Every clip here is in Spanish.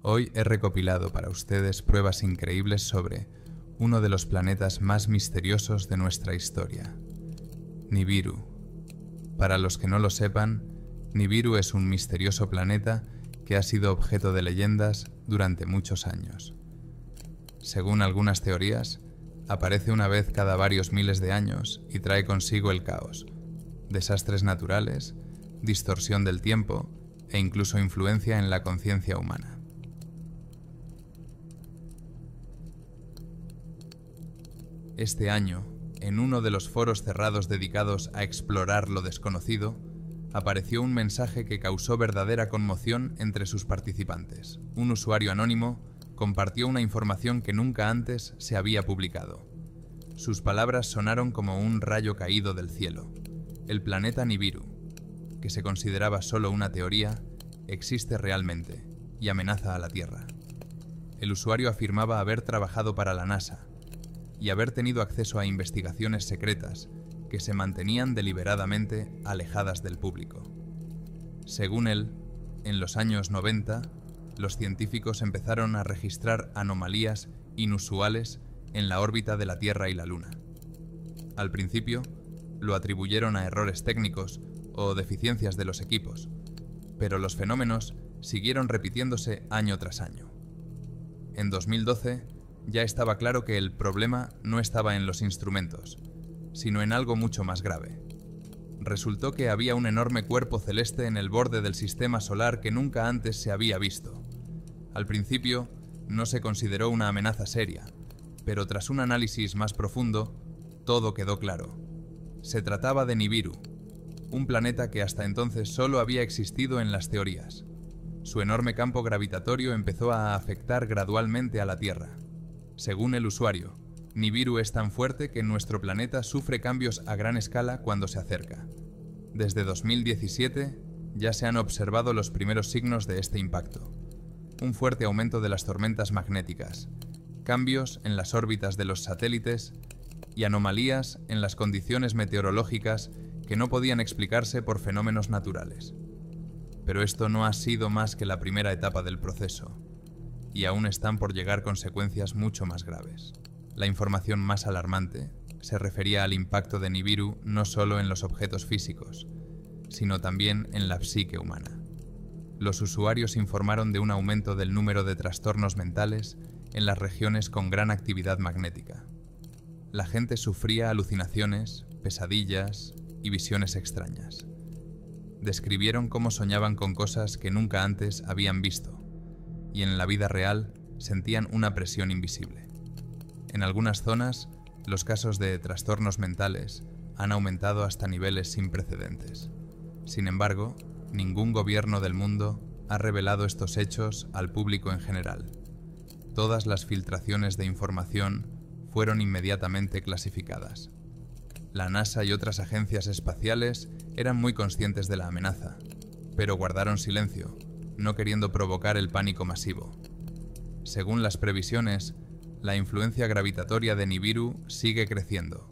Hoy he recopilado para ustedes pruebas increíbles sobre uno de los planetas más misteriosos de nuestra historia, Nibiru. Para los que no lo sepan, Nibiru es un misterioso planeta que ha sido objeto de leyendas durante muchos años. Según algunas teorías, aparece una vez cada varios miles de años y trae consigo el caos, desastres naturales, distorsión del tiempo e incluso influencia en la conciencia humana. Este año, en uno de los foros cerrados dedicados a explorar lo desconocido, apareció un mensaje que causó verdadera conmoción entre sus participantes. Un usuario anónimo compartió una información que nunca antes se había publicado. Sus palabras sonaron como un rayo caído del cielo. El planeta Nibiru, que se consideraba solo una teoría, existe realmente y amenaza a la Tierra. El usuario afirmaba haber trabajado para la NASA y haber tenido acceso a investigaciones secretas que se mantenían deliberadamente alejadas del público. Según él, en los años 90, los científicos empezaron a registrar anomalías inusuales en la órbita de la Tierra y la Luna. Al principio, lo atribuyeron a errores técnicos o deficiencias de los equipos, pero los fenómenos siguieron repitiéndose año tras año. En 2012, ya estaba claro que el problema no estaba en los instrumentos, sino en algo mucho más grave. Resultó que había un enorme cuerpo celeste en el borde del sistema solar que nunca antes se había visto. Al principio, no se consideró una amenaza seria, pero tras un análisis más profundo, todo quedó claro. Se trataba de Nibiru, un planeta que hasta entonces solo había existido en las teorías. Su enorme campo gravitatorio empezó a afectar gradualmente a la Tierra. Según el usuario, Nibiru es tan fuerte que nuestro planeta sufre cambios a gran escala cuando se acerca. Desde 2017 ya se han observado los primeros signos de este impacto. Un fuerte aumento de las tormentas magnéticas, cambios en las órbitas de los satélites y anomalías en las condiciones meteorológicas que no podían explicarse por fenómenos naturales. Pero esto no ha sido más que la primera etapa del proceso, y aún están por llegar consecuencias mucho más graves. La información más alarmante se refería al impacto de Nibiru no solo en los objetos físicos, sino también en la psique humana. Los usuarios informaron de un aumento del número de trastornos mentales en las regiones con gran actividad magnética. La gente sufría alucinaciones, pesadillas y visiones extrañas. Describieron cómo soñaban con cosas que nunca antes habían visto, y en la vida real sentían una presión invisible. En algunas zonas, los casos de trastornos mentales han aumentado hasta niveles sin precedentes. Sin embargo, ningún gobierno del mundo ha revelado estos hechos al público en general. Todas las filtraciones de información fueron inmediatamente clasificadas. La NASA y otras agencias espaciales eran muy conscientes de la amenaza, pero guardaron silencio, no queriendo provocar el pánico masivo. Según las previsiones, la influencia gravitatoria de Nibiru sigue creciendo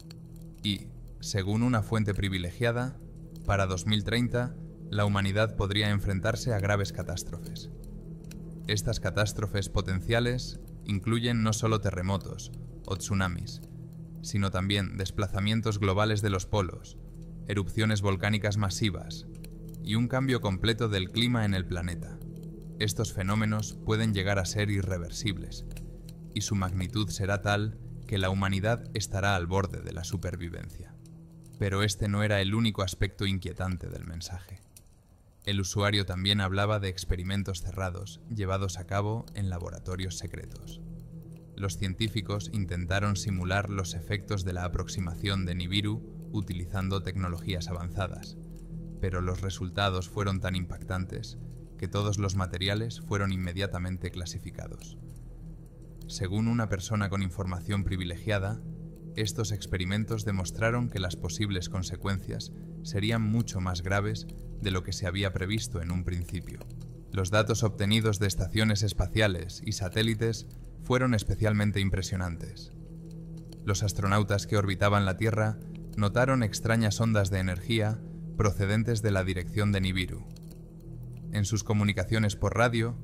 y, según una fuente privilegiada, para 2030 la humanidad podría enfrentarse a graves catástrofes. Estas catástrofes potenciales incluyen no solo terremotos o tsunamis, sino también desplazamientos globales de los polos, erupciones volcánicas masivas y un cambio completo del clima en el planeta. Estos fenómenos pueden llegar a ser irreversibles, y su magnitud será tal que la humanidad estará al borde de la supervivencia. Pero este no era el único aspecto inquietante del mensaje. El usuario también hablaba de experimentos cerrados llevados a cabo en laboratorios secretos. Los científicos intentaron simular los efectos de la aproximación de Nibiru utilizando tecnologías avanzadas, pero los resultados fueron tan impactantes que todos los materiales fueron inmediatamente clasificados. Según una persona con información privilegiada, estos experimentos demostraron que las posibles consecuencias serían mucho más graves de lo que se había previsto en un principio. Los datos obtenidos de estaciones espaciales y satélites fueron especialmente impresionantes. Los astronautas que orbitaban la Tierra notaron extrañas ondas de energía procedentes de la dirección de Nibiru. En sus comunicaciones por radio,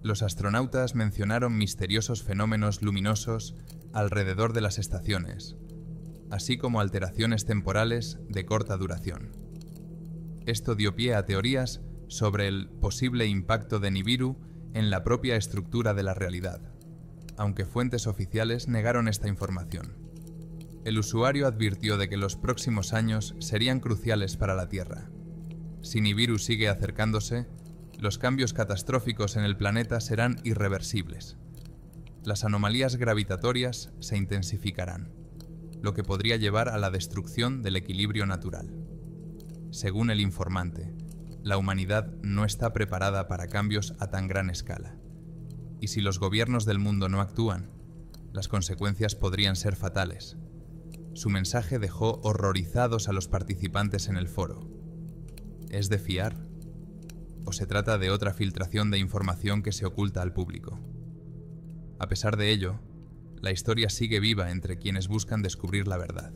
Los astronautas mencionaron misteriosos fenómenos luminosos alrededor de las estaciones, así como alteraciones temporales de corta duración. Esto dio pie a teorías sobre el posible impacto de Nibiru en la propia estructura de la realidad, aunque fuentes oficiales negaron esta información. El usuario advirtió de que los próximos años serían cruciales para la Tierra. Si Nibiru sigue acercándose, los cambios catastróficos en el planeta serán irreversibles. Las anomalías gravitatorias se intensificarán, lo que podría llevar a la destrucción del equilibrio natural. Según el informante, la humanidad no está preparada para cambios a tan gran escala, y si los gobiernos del mundo no actúan, las consecuencias podrían ser fatales. Su mensaje dejó horrorizados a los participantes en el foro. ¿Es de fiar? ¿O se trata de otra filtración de información que se oculta al público? A pesar de ello, la historia sigue viva entre quienes buscan descubrir la verdad.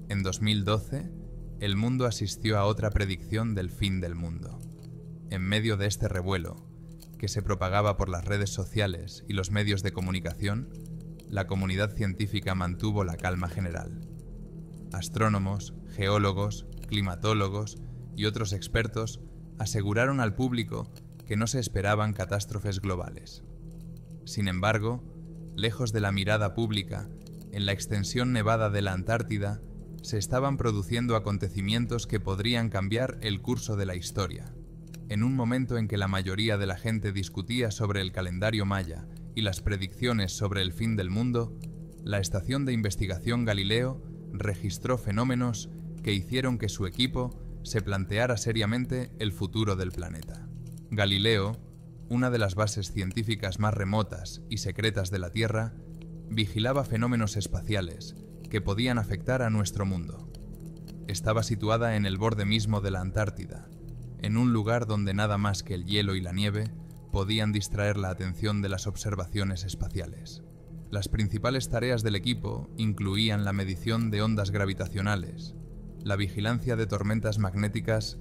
En 2012, el mundo asistió a otra predicción del fin del mundo. En medio de este revuelo, que se propagaba por las redes sociales y los medios de comunicación, la comunidad científica mantuvo la calma general. Astrónomos, geólogos, climatólogos y otros expertos aseguraron al público que no se esperaban catástrofes globales. Sin embargo, lejos de la mirada pública, en la extensión nevada de la Antártida, se estaban produciendo acontecimientos que podrían cambiar el curso de la historia. En un momento en que la mayoría de la gente discutía sobre el calendario maya y las predicciones sobre el fin del mundo, la estación de investigación Galileo registró fenómenos que hicieron que su equipo se planteara seriamente el futuro del planeta. Galileo, una de las bases científicas más remotas y secretas de la Tierra, vigilaba fenómenos espaciales que podían afectar a nuestro mundo. Estaba situada en el borde mismo de la Antártida, en un lugar donde nada más que el hielo y la nieve podían distraer la atención de las observaciones espaciales. Las principales tareas del equipo incluían la medición de ondas gravitacionales, la vigilancia de tormentas magnéticas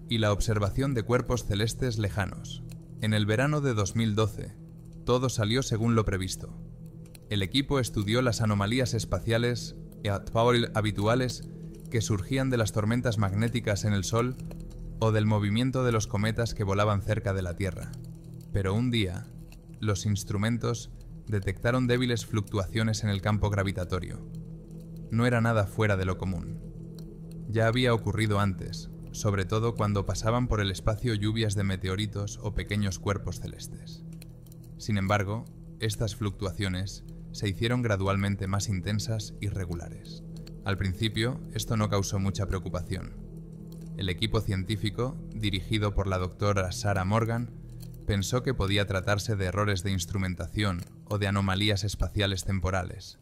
y la observación de cuerpos celestes lejanos. En el verano de 2012, todo salió según lo previsto. El equipo estudió las anomalías espaciales habituales que surgían de las tormentas magnéticas en el Sol o del movimiento de los cometas que volaban cerca de la Tierra. Pero un día, los instrumentos detectaron débiles fluctuaciones en el campo gravitatorio. No era nada fuera de lo común. Ya había ocurrido antes, sobre todo cuando pasaban por el espacio lluvias de meteoritos o pequeños cuerpos celestes. Sin embargo, estas fluctuaciones se hicieron gradualmente más intensas y regulares. Al principio, esto no causó mucha preocupación. El equipo científico, dirigido por la doctora Sarah Morgan, pensó que podía tratarse de errores de instrumentación o de anomalías espaciales temporales.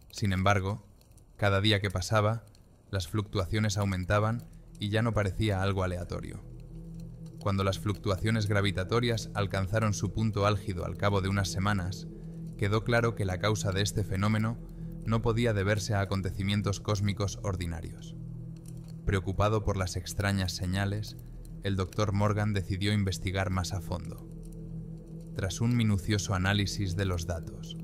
Sin embargo, cada día que pasaba, las fluctuaciones aumentaban y ya no parecía algo aleatorio. Cuando las fluctuaciones gravitatorias alcanzaron su punto álgido al cabo de unas semanas, quedó claro que la causa de este fenómeno no podía deberse a acontecimientos cósmicos ordinarios. Preocupado por las extrañas señales, el Dr. Morgan decidió investigar más a fondo. Tras un minucioso análisis de los datos,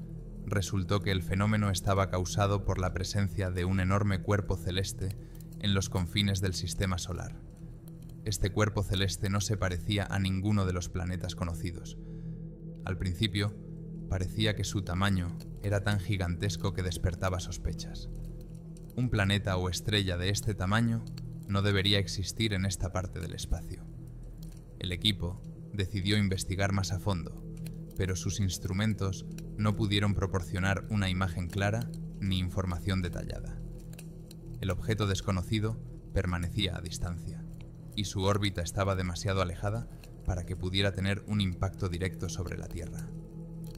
resultó que el fenómeno estaba causado por la presencia de un enorme cuerpo celeste en los confines del sistema solar. Este cuerpo celeste no se parecía a ninguno de los planetas conocidos. Al principio, parecía que su tamaño era tan gigantesco que despertaba sospechas. Un planeta o estrella de este tamaño no debería existir en esta parte del espacio. El equipo decidió investigar más a fondo, pero sus instrumentos no pudieron proporcionar una imagen clara ni información detallada. El objeto desconocido permanecía a distancia, y su órbita estaba demasiado alejada para que pudiera tener un impacto directo sobre la Tierra.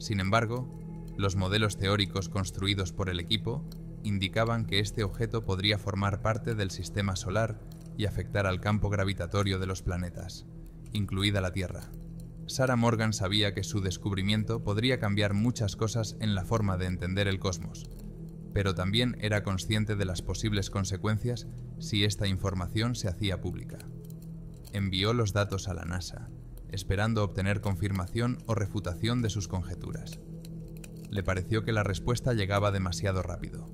Sin embargo, los modelos teóricos construidos por el equipo indicaban que este objeto podría formar parte del sistema solar y afectar al campo gravitatorio de los planetas, incluida la Tierra. Sarah Morgan sabía que su descubrimiento podría cambiar muchas cosas en la forma de entender el cosmos, pero también era consciente de las posibles consecuencias si esta información se hacía pública. envió los datos a la NASA, esperando obtener confirmación o refutación de sus conjeturas. Le pareció que la respuesta llegaba demasiado rápido.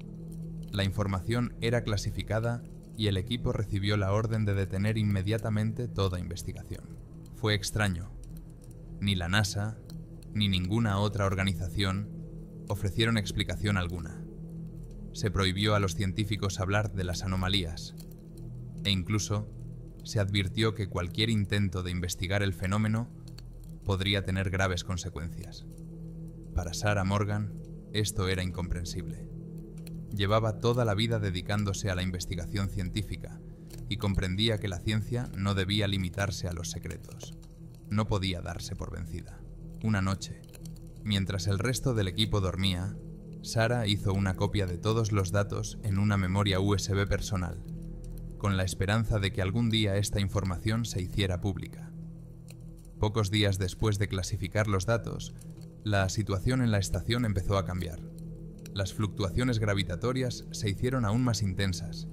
La información era clasificada y el equipo recibió la orden de detener inmediatamente toda investigación. Fue extraño. Ni la NASA, ni ninguna otra organización ofrecieron explicación alguna. Se prohibió a los científicos hablar de las anomalías, e incluso se advirtió que cualquier intento de investigar el fenómeno podría tener graves consecuencias. Para Sarah Morgan, esto era incomprensible. Llevaba toda la vida dedicándose a la investigación científica y comprendía que la ciencia no debía limitarse a los secretos. No podía darse por vencida. Una noche, mientras el resto del equipo dormía, Sarah hizo una copia de todos los datos en una memoria USB personal, con la esperanza de que algún día esta información se hiciera pública. Pocos días después de clasificar los datos, la situación en la estación empezó a cambiar. Las fluctuaciones gravitatorias se hicieron aún más intensas,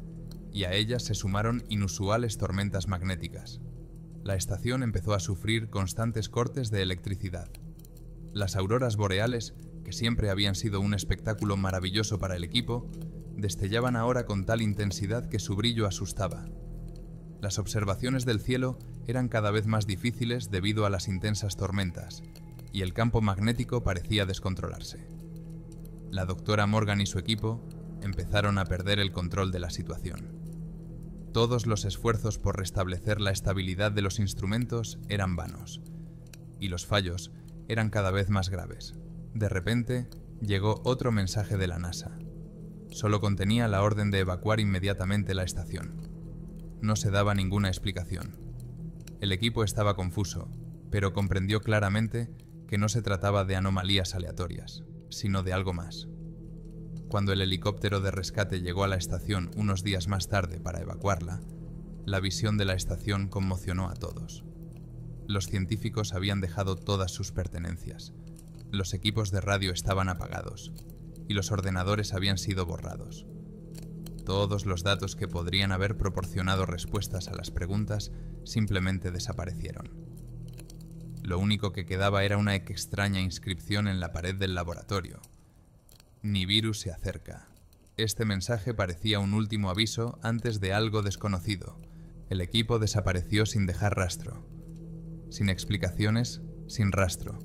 y a ellas se sumaron inusuales tormentas magnéticas. La estación empezó a sufrir constantes cortes de electricidad. Las auroras boreales, que siempre habían sido un espectáculo maravilloso para el equipo, destellaban ahora con tal intensidad que su brillo asustaba. Las observaciones del cielo eran cada vez más difíciles debido a las intensas tormentas, y el campo magnético parecía descontrolarse. La doctora Morgan y su equipo empezaron a perder el control de la situación. Todos los esfuerzos por restablecer la estabilidad de los instrumentos eran vanos, y los fallos eran cada vez más graves. De repente, llegó otro mensaje de la NASA. Solo contenía la orden de evacuar inmediatamente la estación. No se daba ninguna explicación. El equipo estaba confuso, pero comprendió claramente que no se trataba de anomalías aleatorias, sino de algo más. Cuando el helicóptero de rescate llegó a la estación unos días más tarde para evacuarla, la visión de la estación conmocionó a todos. Los científicos habían dejado todas sus pertenencias, los equipos de radio estaban apagados y los ordenadores habían sido borrados. Todos los datos que podrían haber proporcionado respuestas a las preguntas simplemente desaparecieron. Lo único que quedaba era una extraña inscripción en la pared del laboratorio. Nibiru se acerca. Este mensaje parecía un último aviso antes de algo desconocido. El equipo desapareció sin dejar rastro. Sin explicaciones, sin rastro.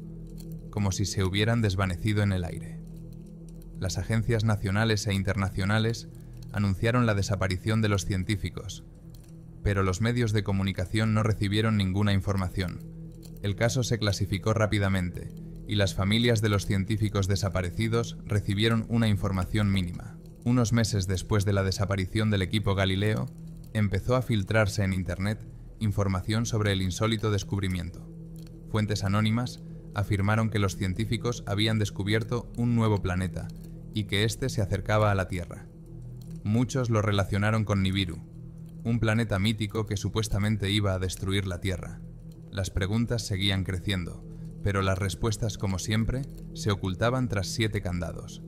Como si se hubieran desvanecido en el aire. Las agencias nacionales e internacionales anunciaron la desaparición de los científicos, pero los medios de comunicación no recibieron ninguna información. El caso se clasificó rápidamente, y las familias de los científicos desaparecidos recibieron una información mínima. Unos meses después de la desaparición del equipo Galileo, empezó a filtrarse en Internet información sobre el insólito descubrimiento. Fuentes anónimas afirmaron que los científicos habían descubierto un nuevo planeta y que éste se acercaba a la Tierra. Muchos lo relacionaron con Nibiru, un planeta mítico que supuestamente iba a destruir la Tierra. Las preguntas seguían creciendo, pero las respuestas, como siempre, se ocultaban tras 7 candados.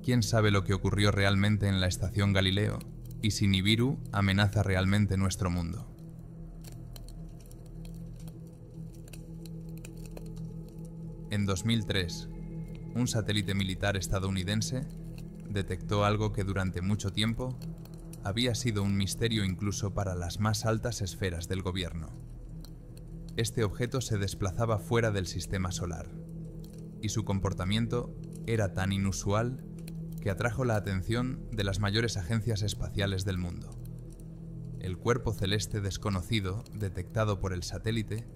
¿Quién sabe lo que ocurrió realmente en la estación Galileo? Y si Nibiru amenaza realmente nuestro mundo. En 2003, un satélite militar estadounidense detectó algo que durante mucho tiempo había sido un misterio incluso para las más altas esferas del gobierno. Este objeto se desplazaba fuera del sistema solar, y su comportamiento era tan inusual que atrajo la atención de las mayores agencias espaciales del mundo. El cuerpo celeste desconocido detectado por el satélite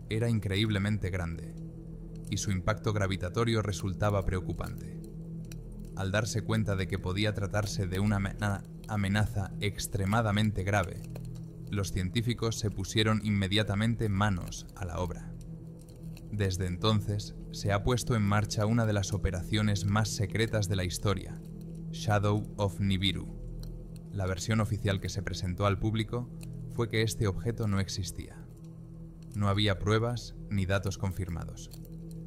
era increíblemente grande, y su impacto gravitatorio resultaba preocupante. Al darse cuenta de que podía tratarse de una amenaza extremadamente grave, los científicos se pusieron inmediatamente manos a la obra. Desde entonces, se ha puesto en marcha una de las operaciones más secretas de la historia, Shadow of Nibiru. La versión oficial que se presentó al público fue que este objeto no existía. No había pruebas ni datos confirmados.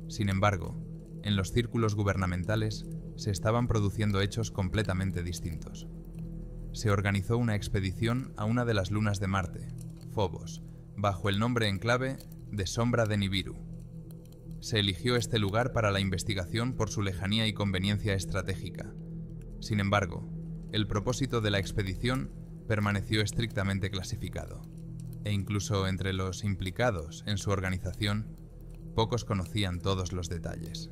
Sin embargo, en los círculos gubernamentales se estaban produciendo hechos completamente distintos. Se organizó una expedición a una de las lunas de Marte, Phobos, bajo el nombre en clave de Sombra de Nibiru. Se eligió este lugar para la investigación por su lejanía y conveniencia estratégica. Sin embargo, el propósito de la expedición permaneció estrictamente clasificado, e incluso entre los implicados en su organización, pocos conocían todos los detalles.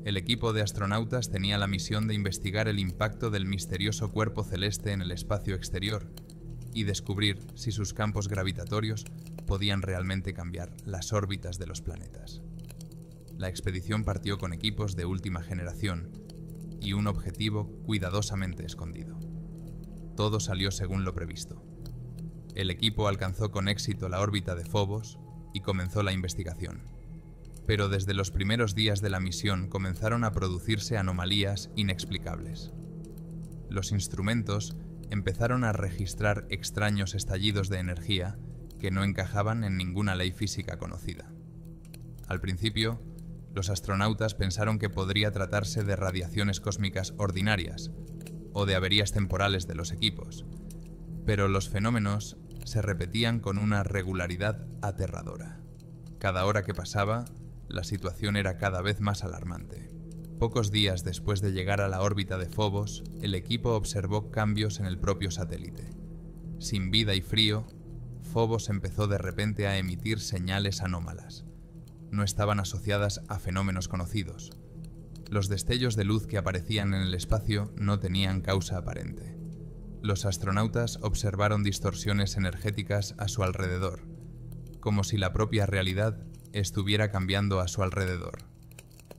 El equipo de astronautas tenía la misión de investigar el impacto del misterioso cuerpo celeste en el espacio exterior y descubrir si sus campos gravitatorios podían realmente cambiar las órbitas de los planetas. La expedición partió con equipos de última generación y un objetivo cuidadosamente escondido. Todo salió según lo previsto. El equipo alcanzó con éxito la órbita de Phobos y comenzó la investigación. Pero desde los primeros días de la misión comenzaron a producirse anomalías inexplicables. Los instrumentos empezaron a registrar extraños estallidos de energía que no encajaban en ninguna ley física conocida. Al principio, los astronautas pensaron que podría tratarse de radiaciones cósmicas ordinarias o de averías temporales de los equipos, pero los fenómenos se repetían con una regularidad aterradora. Cada hora que pasaba, la situación era cada vez más alarmante. Pocos días después de llegar a la órbita de Phobos, el equipo observó cambios en el propio satélite. Sin vida y frío, Phobos empezó de repente a emitir señales anómalas. No estaban asociadas a fenómenos conocidos. Los destellos de luz que aparecían en el espacio no tenían causa aparente. Los astronautas observaron distorsiones energéticas a su alrededor, como si la propia realidad estuviera cambiando a su alrededor.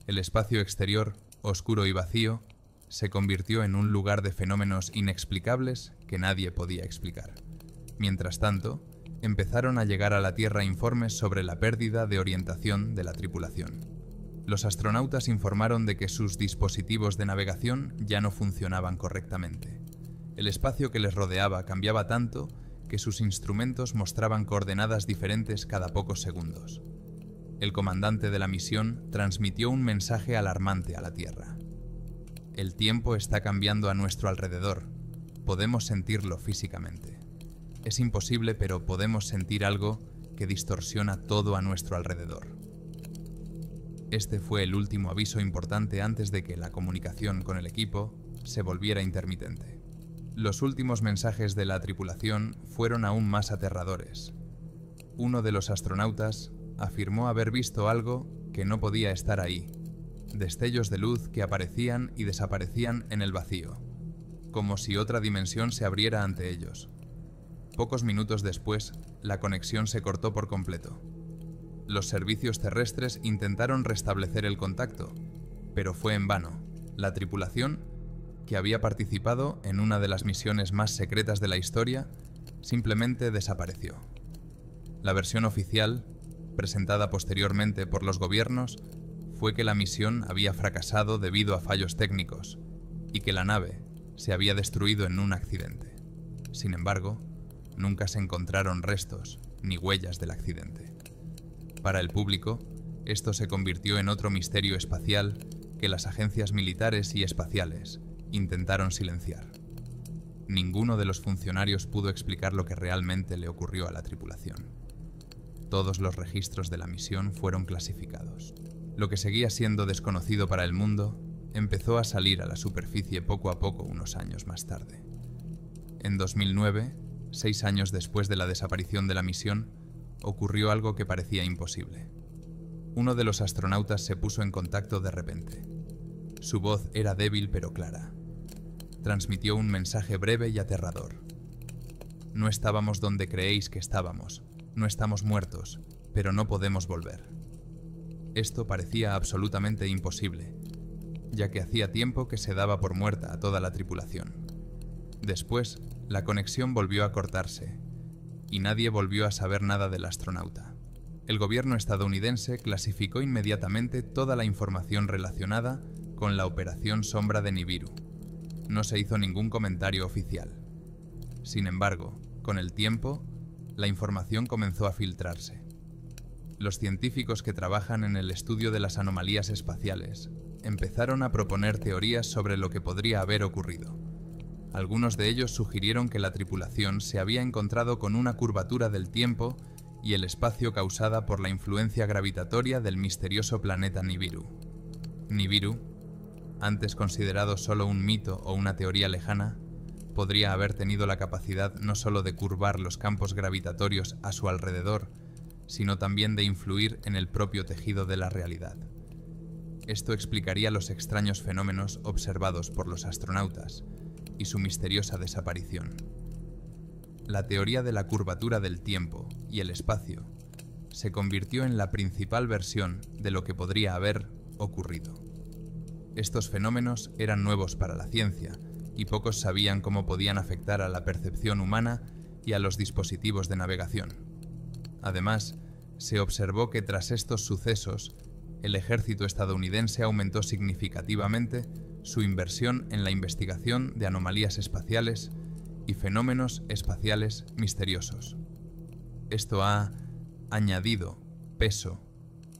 El espacio exterior, oscuro y vacío, se convirtió en un lugar de fenómenos inexplicables que nadie podía explicar. Mientras tanto, empezaron a llegar a la Tierra informes sobre la pérdida de orientación de la tripulación. Los astronautas informaron de que sus dispositivos de navegación ya no funcionaban correctamente. El espacio que les rodeaba cambiaba tanto que sus instrumentos mostraban coordenadas diferentes cada pocos segundos. El comandante de la misión transmitió un mensaje alarmante a la Tierra. El tiempo está cambiando a nuestro alrededor. Podemos sentirlo físicamente. Es imposible, pero podemos sentir algo que distorsiona todo a nuestro alrededor. Este fue el último aviso importante antes de que la comunicación con el equipo se volviera intermitente. Los últimos mensajes de la tripulación fueron aún más aterradores. Uno de los astronautas afirmó haber visto algo que no podía estar ahí, destellos de luz que aparecían y desaparecían en el vacío, como si otra dimensión se abriera ante ellos. Pocos minutos después, la conexión se cortó por completo. Los servicios terrestres intentaron restablecer el contacto, pero fue en vano. La tripulación, que había participado en una de las misiones más secretas de la historia, simplemente desapareció. La versión oficial, presentada posteriormente por los gobiernos, fue que la misión había fracasado debido a fallos técnicos y que la nave se había destruido en un accidente. Sin embargo, nunca se encontraron restos ni huellas del accidente. Para el público, esto se convirtió en otro misterio espacial que las agencias militares y espaciales intentaron silenciar. Ninguno de los funcionarios pudo explicar lo que realmente le ocurrió a la tripulación. Todos los registros de la misión fueron clasificados. Lo que seguía siendo desconocido para el mundo empezó a salir a la superficie poco a poco unos años más tarde. En 2009, 6 años después de la desaparición de la misión, ocurrió algo que parecía imposible. Uno de los astronautas se puso en contacto de repente. Su voz era débil pero clara. Transmitió un mensaje breve y aterrador. No estábamos donde creéis que estábamos. No estamos muertos, pero no podemos volver. Esto parecía absolutamente imposible, ya que hacía tiempo que se daba por muerta a toda la tripulación. Después, la conexión volvió a cortarse, y nadie volvió a saber nada del astronauta. El gobierno estadounidense clasificó inmediatamente toda la información relacionada con la operación Sombra de Nibiru. No se hizo ningún comentario oficial. Sin embargo, con el tiempo, la información comenzó a filtrarse. Los científicos que trabajan en el estudio de las anomalías espaciales empezaron a proponer teorías sobre lo que podría haber ocurrido. Algunos de ellos sugirieron que la tripulación se había encontrado con una curvatura del tiempo y el espacio causada por la influencia gravitatoria del misterioso planeta Nibiru. Nibiru, antes considerado solo un mito o una teoría lejana, podría haber tenido la capacidad no solo de curvar los campos gravitatorios a su alrededor, sino también de influir en el propio tejido de la realidad. Esto explicaría los extraños fenómenos observados por los astronautas y su misteriosa desaparición. La teoría de la curvatura del tiempo y el espacio se convirtió en la principal versión de lo que podría haber ocurrido. Estos fenómenos eran nuevos para la ciencia y pocos sabían cómo podían afectar a la percepción humana y a los dispositivos de navegación. Además, se observó que tras estos sucesos, el ejército estadounidense aumentó significativamente su inversión en la investigación de anomalías espaciales y fenómenos espaciales misteriosos. Esto ha añadido peso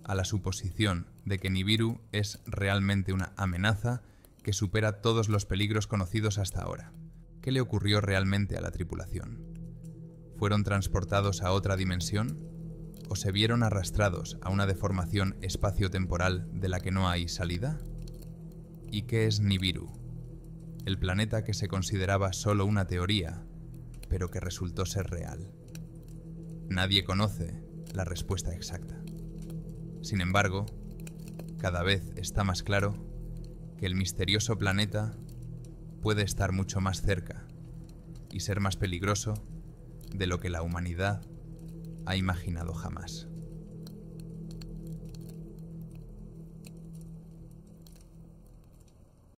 a la suposición de que Nibiru es realmente una amenaza que supera todos los peligros conocidos hasta ahora. ¿Qué le ocurrió realmente a la tripulación? ¿Fueron transportados a otra dimensión? ¿O se vieron arrastrados a una deformación espacio-temporal de la que no hay salida? ¿Y qué es Nibiru? El planeta que se consideraba solo una teoría, pero que resultó ser real. Nadie conoce la respuesta exacta. Sin embargo, cada vez está más claro que el misterioso planeta puede estar mucho más cerca y ser más peligroso de lo que la humanidad ha imaginado jamás.